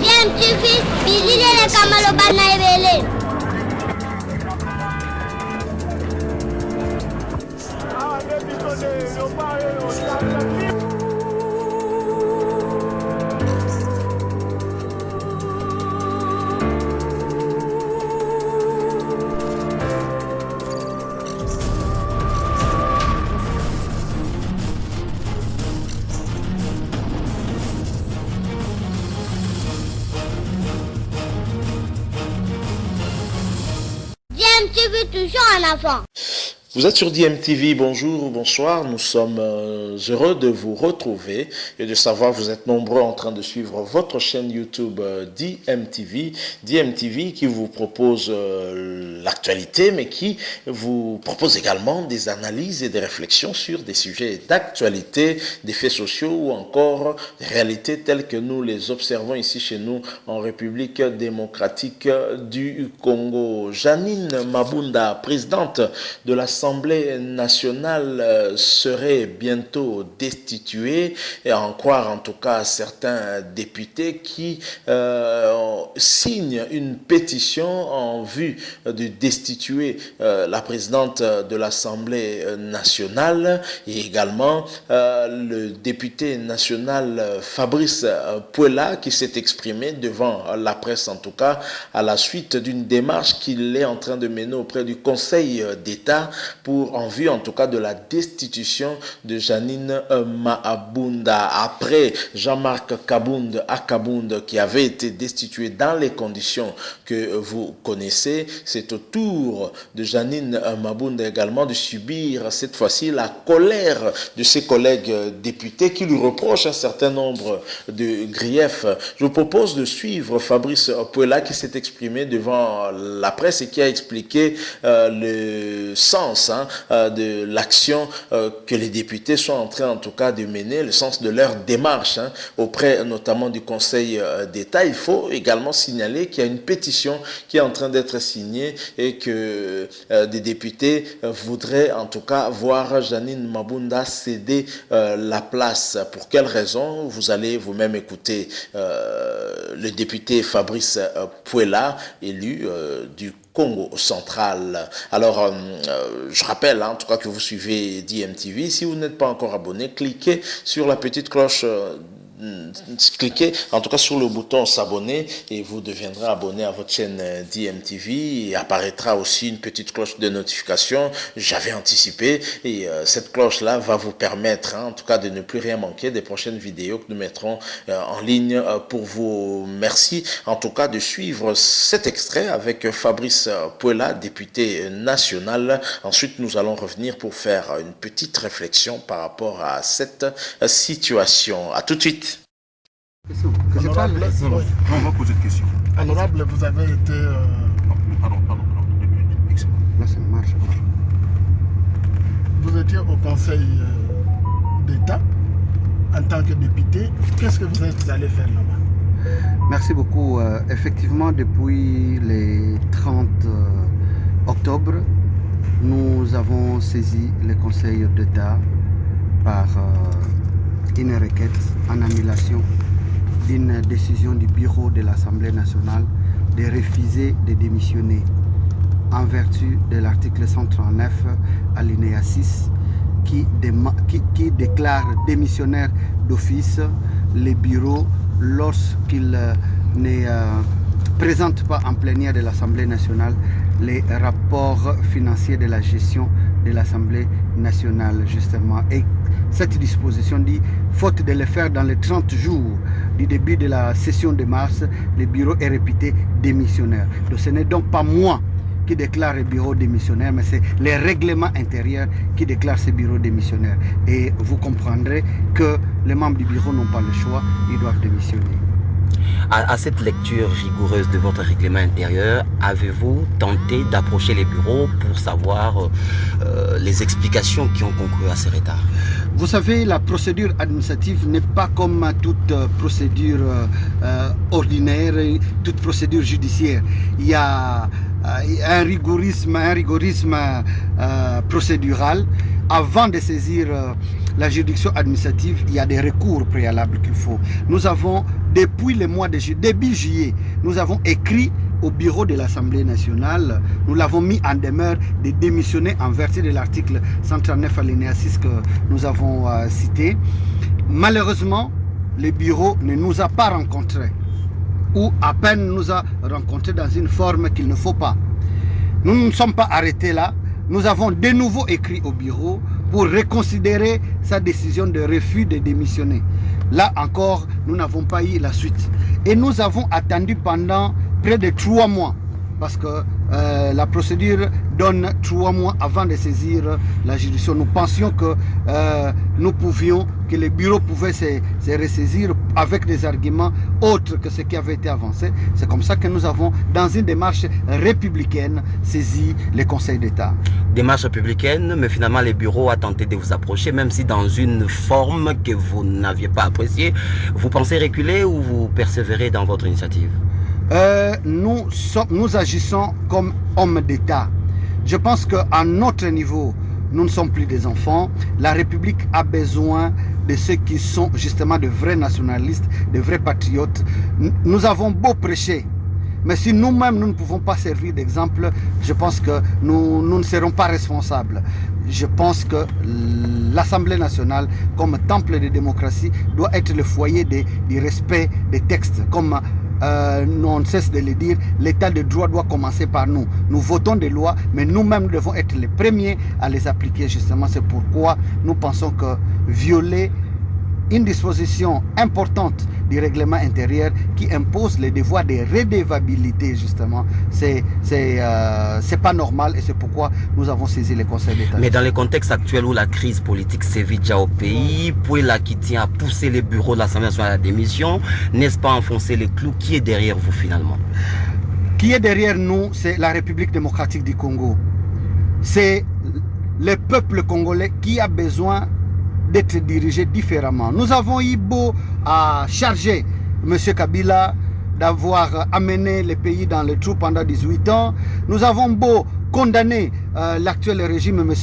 DMTV, bilile kamalo bana ebele. DMTV toujours en avant. Vous êtes sur DMTV, bonjour, bonsoir, nous sommes heureux de vous retrouver et de savoir que vous êtes nombreux en train de suivre votre chaîne YouTube DMTV. DMTV qui vous propose l'actualité mais qui vous propose également des analyses et des réflexions sur des sujets d'actualité, des faits sociaux ou encore des réalités telles que nous les observons ici chez nous en République démocratique du Congo. Janine Mabunda, présidente de l'Assemblée nationale, serait bientôt destituée, et à en croire en tout cas certains députés qui signent une pétition en vue de destituer la présidente de l'Assemblée nationale, et également le député national Fabrice Puela qui s'est exprimé devant la presse en tout cas à la suite d'une démarche qu'il est en train de mener auprès du Conseil d'État pour en vue en tout cas de la destitution de Janine Mabunda. Après Jean-Marc Akabound qui avait été destitué dans les conditions que vous connaissez, c'est au tour de Janine Mabunda également de subir cette fois-ci la colère de ses collègues députés qui lui reprochent un certain nombre de griefs. Je vous propose de suivre Fabrice Puela qui s'est exprimé devant la presse et qui a expliqué le sens de l'action que les députés sont en train en tout cas de mener, le sens de leur démarche auprès notamment du Conseil d'État. Il faut également signaler qu'il y a une pétition qui est en train d'être signée et que des députés voudraient en tout cas voir Janine Mabunda céder la place. Pour quelle raison? Vous allez vous-même écouter le député Fabrice Puela, élu du Congo central. Alors, je rappelle en tout cas que vous suivez DMTV. Si vous n'êtes pas encore abonné, cliquez sur la petite cloche. Cliquez en tout cas sur le bouton s'abonner et vous deviendrez abonné à votre chaîne DMTV. Et apparaîtra aussi une petite cloche de notification. J'avais anticipé et cette cloche là va vous permettre en tout cas de ne plus rien manquer des prochaines vidéos que nous mettrons en ligne pour vous. Merci en tout cas de suivre cet extrait avec Fabrice Puela, député national. Ensuite nous allons revenir pour faire une petite réflexion par rapport à cette situation. À tout de suite. Honorable, on va poser une question. Honorable, vous avez été... Pardon. Là, ça marche. Vous étiez au Conseil d'État en tant que député. Qu'est-ce que vous êtes allé faire là-bas? Merci beaucoup. Effectivement, depuis le 30 octobre, nous avons saisi le Conseil d'État par une requête en annulation d'une décision du bureau de l'Assemblée nationale de refuser de démissionner en vertu de l'article 139 alinéa 6 qui déclare démissionnaire d'office les bureaux lorsqu'ils ne présentent pas en plénière de l'Assemblée nationale les rapports financiers de la gestion de l'Assemblée nationale justement. Et cette disposition dit, faute de le faire dans les 30 jours du début de la session de mars, le bureau est réputé démissionnaire. Donc ce n'est donc pas moi qui déclare le bureau démissionnaire, mais c'est les règlements intérieurs qui déclarent ce bureau démissionnaire. Et vous comprendrez que les membres du bureau n'ont pas le choix, ils doivent démissionner. À cette lecture rigoureuse de votre règlement intérieur, avez-vous tenté d'approcher les bureaux pour savoir les explications qui ont concouru à ce retard? Vous savez, la procédure administrative n'est pas comme toute procédure ordinaire, toute procédure judiciaire. Il y a un rigorisme procédural. avant de saisir la juridiction administrative, il y a des recours préalables qu'il faut. Nous avons, depuis le mois de juillet, début juillet, nous avons écrit au bureau de l'Assemblée nationale, nous l'avons mis en demeure de démissionner en vertu de l'article 139 alinéa 6 que nous avons cité. Malheureusement, le bureau ne nous a pas rencontrés, ou à peine nous a rencontrés dans une forme qu'il ne faut pas. Nous ne nous sommes pas arrêtés là, nous avons de nouveau écrit au bureau pour reconsidérer sa décision de refus de démissionner. Là encore, nous n'avons pas eu la suite. Et nous avons attendu pendant près de 3 mois, parce que la procédure donne 3 mois avant de saisir la juridiction. Nous pensions que nous pouvions, que le bureau pouvait se ressaisir avec des arguments autres que ce qui avait été avancé. C'est comme ça que nous avons, dans une démarche républicaine, saisi le Conseil d'État. Démarche républicaine, mais finalement le bureau a tenté de vous approcher, même si dans une forme que vous n'aviez pas appréciée. Vous pensez reculer ou vous persévérez dans votre initiative? Nous agissons comme hommes d'État. Je pense qu'à notre niveau, nous ne sommes plus des enfants. La République a besoin de ceux qui sont justement de vrais nationalistes, de vrais patriotes. Nous avons beau prêcher, mais si nous-mêmes nous ne pouvons pas servir d'exemple, je pense que nous ne serons pas responsables. Je pense que l'Assemblée nationale, comme temple de démocratie, doit être le foyer du respect des textes. Comme on ne cesse de le dire, l'état de droit doit commencer par nous. Nous votons des lois, mais nous-mêmes devons être les premiers à les appliquer. Justement, c'est pourquoi nous pensons que violer une disposition importante du règlement intérieur qui impose les devoirs de redevabilité, justement, c'est pas normal, et c'est pourquoi nous avons saisi le Conseil d'État. Mais dans le contexte actuel où la crise politique sévit déjà au pays, Pouela qui tient à pousser les bureaux de l'Assemblée nationale à la démission, n'est-ce pas enfoncer les clous? Qui est derrière vous finalement? Qui est derrière nous? C'est la République démocratique du Congo. C'est le peuple congolais qui a besoin d'être dirigé différemment. Nous avons eu beau à charger M. Kabila d'avoir amené le pays dans le trou pendant 18 ans. Nous avons beau condamner l'actuel régime, M.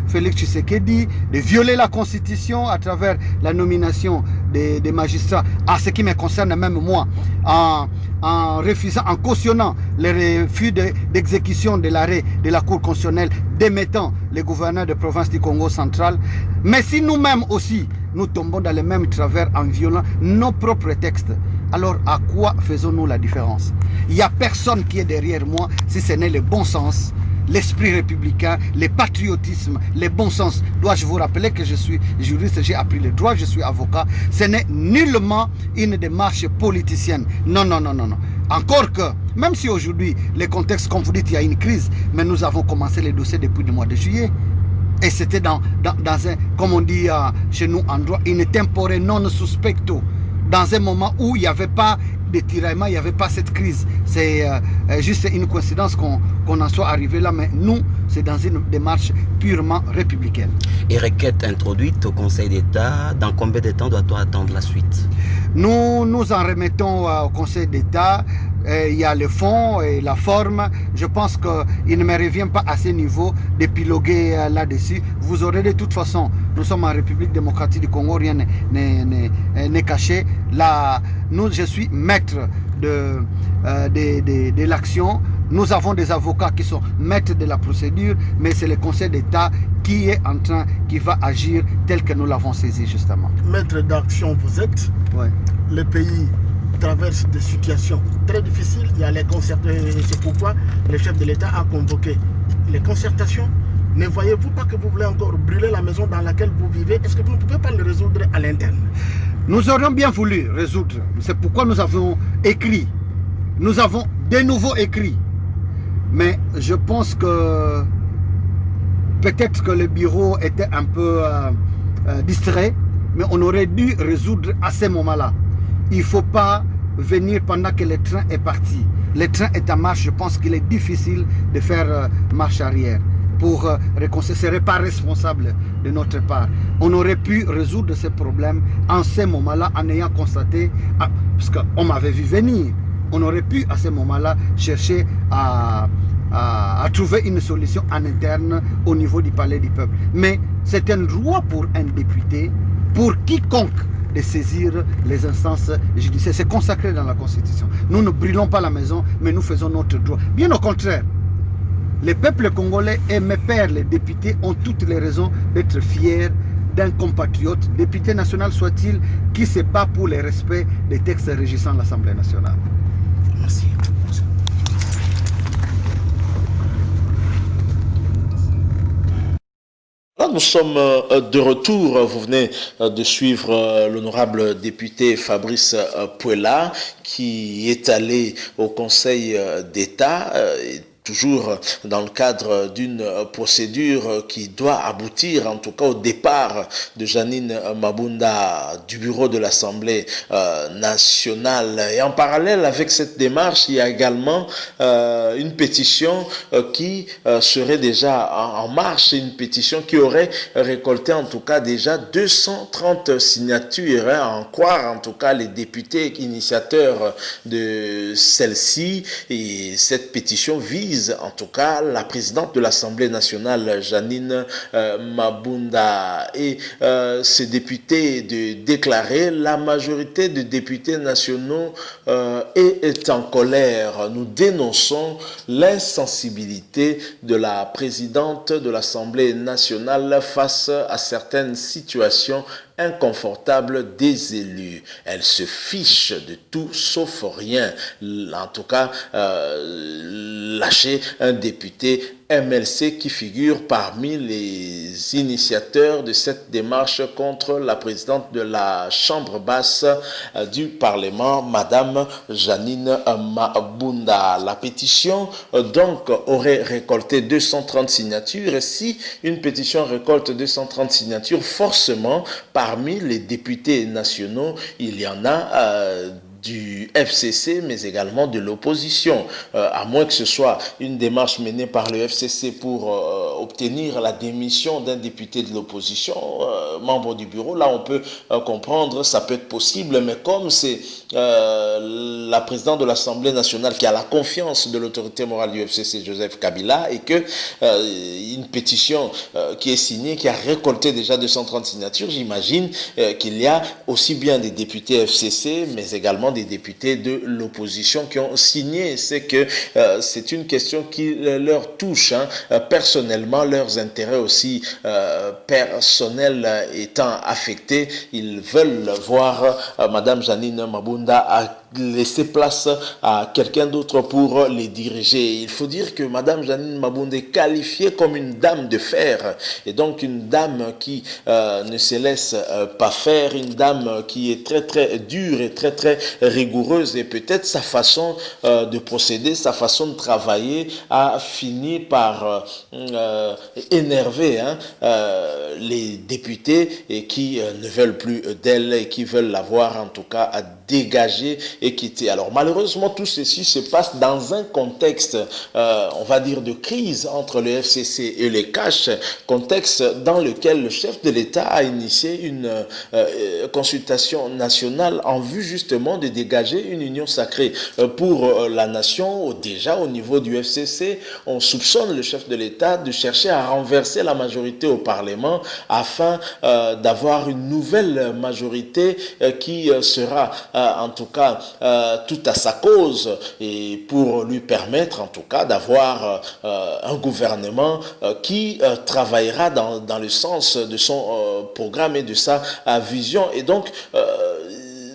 Félix Tshisekedi, de violer la Constitution à travers la nomination des magistrats, à ce qui me concerne même moi, en refusant, en cautionnant le refus d'exécution de l'arrêt de la Cour constitutionnelle démettant les gouverneurs de province du Congo central. Mais si nous-mêmes aussi, nous tombons dans les mêmes travers en violant nos propres textes, alors à quoi faisons-nous la différence? Il n'y a personne qui est derrière moi si ce n'est le bon sens, l'esprit républicain, le patriotisme, le bon sens. Dois-je vous rappeler que je suis juriste, j'ai appris le droit, je suis avocat. Ce n'est nullement une démarche politicienne. Non, non, non, non, non. Encore que, même si aujourd'hui, le contexte, comme vous dites, il y a une crise, mais nous avons commencé les dossiers depuis le mois de juillet. Et c'était dans un, comme on dit chez nous en droit, une tempore non suspecto. Dans un moment où il n'y avait pas de tiraillement, il n'y avait pas cette crise. C'est juste une coïncidence qu'on en soit arrivé là, mais nous, c'est dans une démarche purement républicaine. Et requête introduite au Conseil d'État, dans combien de temps doit-on attendre la suite? Nous nous en remettons au Conseil d'État. Il y a le fond et la forme. Je pense qu'il ne me revient pas à ce niveau d'épiloguer là-dessus. Vous aurez de toute façon, nous sommes en République démocratique du Congo, rien n'est caché. Là, je suis maître de l'action. Nous avons des avocats qui sont maîtres de la procédure, mais c'est le Conseil d'État qui va agir tel que nous l'avons saisi justement. Maître d'action vous êtes. Ouais. Le pays traverse des situations très difficiles. Il y a les concertations, et c'est pourquoi le chef de l'État a convoqué les concertations. Ne voyez-vous pas que vous voulez encore brûler la maison dans laquelle vous vivez? Est-ce que vous ne pouvez pas le résoudre à l'interne? Nous aurions bien voulu résoudre. C'est pourquoi nous avons écrit. Nous avons de nouveau écrit. Mais je pense que peut-être que le bureau était un peu distrait, mais on aurait dû résoudre à ce moment-là. Il ne faut pas venir pendant que le train est parti. Le train est en marche, je pense qu'il est difficile de faire marche arrière. Pour réconcilier, ce ne serait pas responsable de notre part. On aurait pu résoudre ce problème en ce moment-là en ayant constaté, parce qu'on m'avait vu venir, on aurait pu à ce moment-là chercher à trouver une solution en interne au niveau du palais du peuple. Mais C'est un droit pour un député, pour quiconque, de saisir les instances judiciaires. C'est consacré dans la Constitution. Nous ne brûlons pas la maison, mais nous faisons notre droit. Bien au contraire, les peuples congolais et mes pères, les députés, ont toutes les raisons d'être fiers d'un compatriote, député national soit-il, qui se bat pour le respect des textes régissant l'Assemblée nationale. Merci. Nous sommes de retour. Vous venez de suivre l'honorable député Fabrice Puela qui est allé au Conseil d'État. Toujours dans le cadre d'une procédure qui doit aboutir en tout cas au départ de Janine Mabunda du bureau de l'Assemblée nationale. Et en parallèle avec cette démarche, il y a également une pétition qui serait déjà en marche, une pétition qui aurait récolté en tout cas déjà 230 signatures, à en croire en tout cas les députés initiateurs de celle-ci. Et cette pétition vise en tout cas la présidente de l'Assemblée nationale, Janine Mabunda, et ces députés de déclarer la majorité des députés nationaux est en colère. Nous dénonçons l'insensibilité de la présidente de l'Assemblée nationale face à certaines situations inconfortable des élus. Elle se fiche de tout sauf rien. En tout cas, lâcher un député MLC qui figure parmi les initiateurs de cette démarche contre la présidente de la Chambre basse du Parlement, Madame Janine Mabunda. La pétition donc aurait récolté 230 signatures, et si une pétition récolte 230 signatures, forcément parmi les députés nationaux, il y en a du FCC, mais également de l'opposition, à moins que ce soit une démarche menée par le FCC pour obtenir la démission d'un député de l'opposition, membre du bureau. Là, on peut comprendre, ça peut être possible, mais comme c'est la présidente de l'Assemblée nationale qui a la confiance de l'autorité morale du FCC, Joseph Kabila, et que une pétition qui est signée, qui a récolté déjà 230 signatures, j'imagine qu'il y a aussi bien des députés FCC, mais également des députés de l'opposition qui ont signé. C'est que c'est une question qui leur touche, personnellement, leurs intérêts aussi personnels étant affectés. Ils veulent voir Madame Janine Mabunda laisser place à quelqu'un d'autre pour les diriger. Il faut dire que Madame Janine Mabunda est qualifiée comme une dame de fer, et donc une dame qui ne se laisse pas faire, une dame qui est très très dure et très très rigoureuse, et peut-être sa façon de procéder, sa façon de travailler a fini par énerver les députés et qui ne veulent plus d'elle et qui veulent la voir en tout cas à dégager et quitter. Alors malheureusement tout ceci se passe dans un contexte on va dire de crise entre le FCC et les caches, contexte dans lequel le chef de l'État a initié une consultation nationale en vue justement de dégager une union sacrée pour la nation. Déjà au niveau du FCC, on soupçonne le chef de l'État de chercher à renverser la majorité au Parlement afin d'avoir une nouvelle majorité qui sera en tout cas tout à sa cause, et pour lui permettre en tout cas d'avoir un gouvernement qui travaillera dans le sens de son programme et de sa vision. Et donc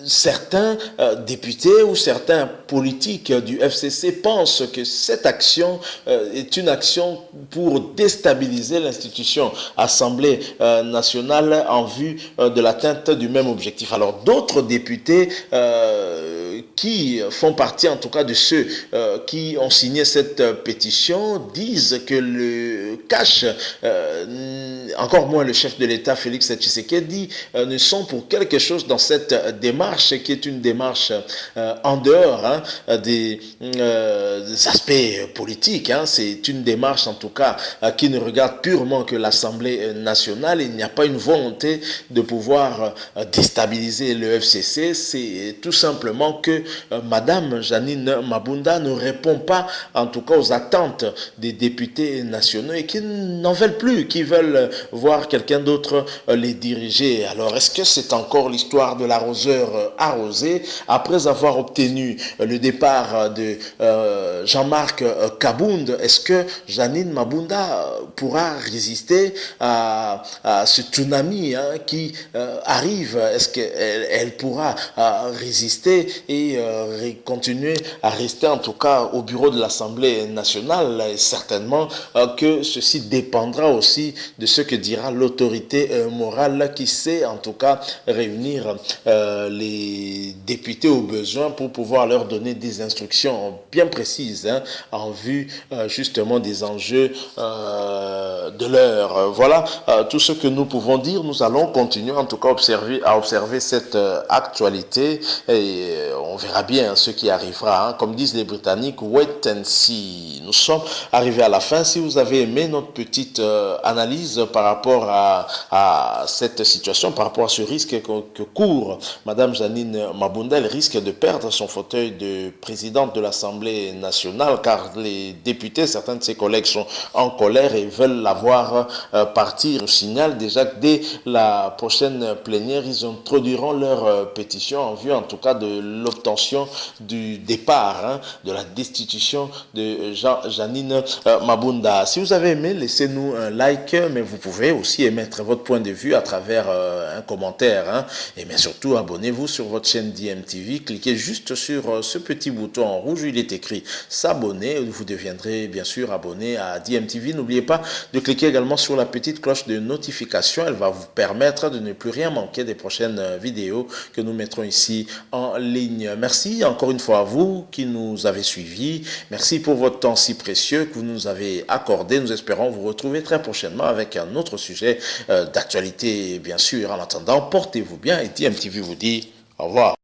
certains députés ou certains politiques du FCC pensent que cette action est une action pour déstabiliser l'institution Assemblée nationale en vue de l'atteinte du même objectif. Alors d'autres députés qui font partie en tout cas de ceux qui ont signé cette pétition disent que le cash, encore moins le chef de l'État Félix Tshisekedi, ne sont pour quelque chose dans cette démarche qui est une démarche en dehors des aspects politiques. C'est une démarche en tout cas qui ne regarde purement que l'Assemblée nationale. Il n'y a pas une volonté de pouvoir déstabiliser le FCC. C'est tout simplement que Madame Janine Mabunda ne répond pas, en tout cas, aux attentes des députés nationaux et qui n'en veulent plus, qui veulent voir quelqu'un d'autre les diriger. Alors, est-ce que c'est encore l'histoire de l'arroseur arrosé? Après avoir obtenu le départ de Jean-Marc Kabound, est-ce que Janine Mabunda pourra résister à ce tsunami qui arrive? Est-ce qu'elle pourra résister et continuer à rester en tout cas au bureau de l'Assemblée nationale? Et certainement que ceci dépendra aussi de ce que dira l'autorité morale qui sait en tout cas réunir les députés au besoin pour pouvoir leur donner des instructions bien précises en vue justement des enjeux de l'heure. Voilà tout ce que nous pouvons dire. Nous allons continuer en tout cas à observer cette actualité et on verra bien ce qui arrivera. Comme disent les Britanniques, wait and see. Nous sommes arrivés à la fin. Si vous avez aimé notre petite analyse par rapport à cette situation, par rapport à ce risque que court Madame Janine Mabunda, elle risque de perdre son fauteuil de présidente de l'Assemblée nationale car les députés, certains de ses collègues sont en colère et veulent la voir partir. Je signale déjà que dès la prochaine plénière, ils introduiront leur pétition en vue en tout cas de l'obtention du départ, de la destitution de Janine Mabunda. Si vous avez aimé, laissez-nous un like, mais vous pouvez aussi émettre votre point de vue à travers un commentaire. Et mais surtout, abonnez-vous sur votre chaîne DMTV. Cliquez juste sur ce petit bouton en rouge, il est écrit s'abonner. Vous deviendrez bien sûr abonné à DMTV. N'oubliez pas de cliquer également sur la petite cloche de notification. Elle va vous permettre de ne plus rien manquer des prochaines vidéos que nous mettrons ici en ligne. Merci encore une fois à vous qui nous avez suivis. Merci pour votre temps si précieux que vous nous avez accordé. Nous espérons vous retrouver très prochainement avec un autre sujet d'actualité, bien sûr. En attendant, portez-vous bien et DMTV vous dit au revoir.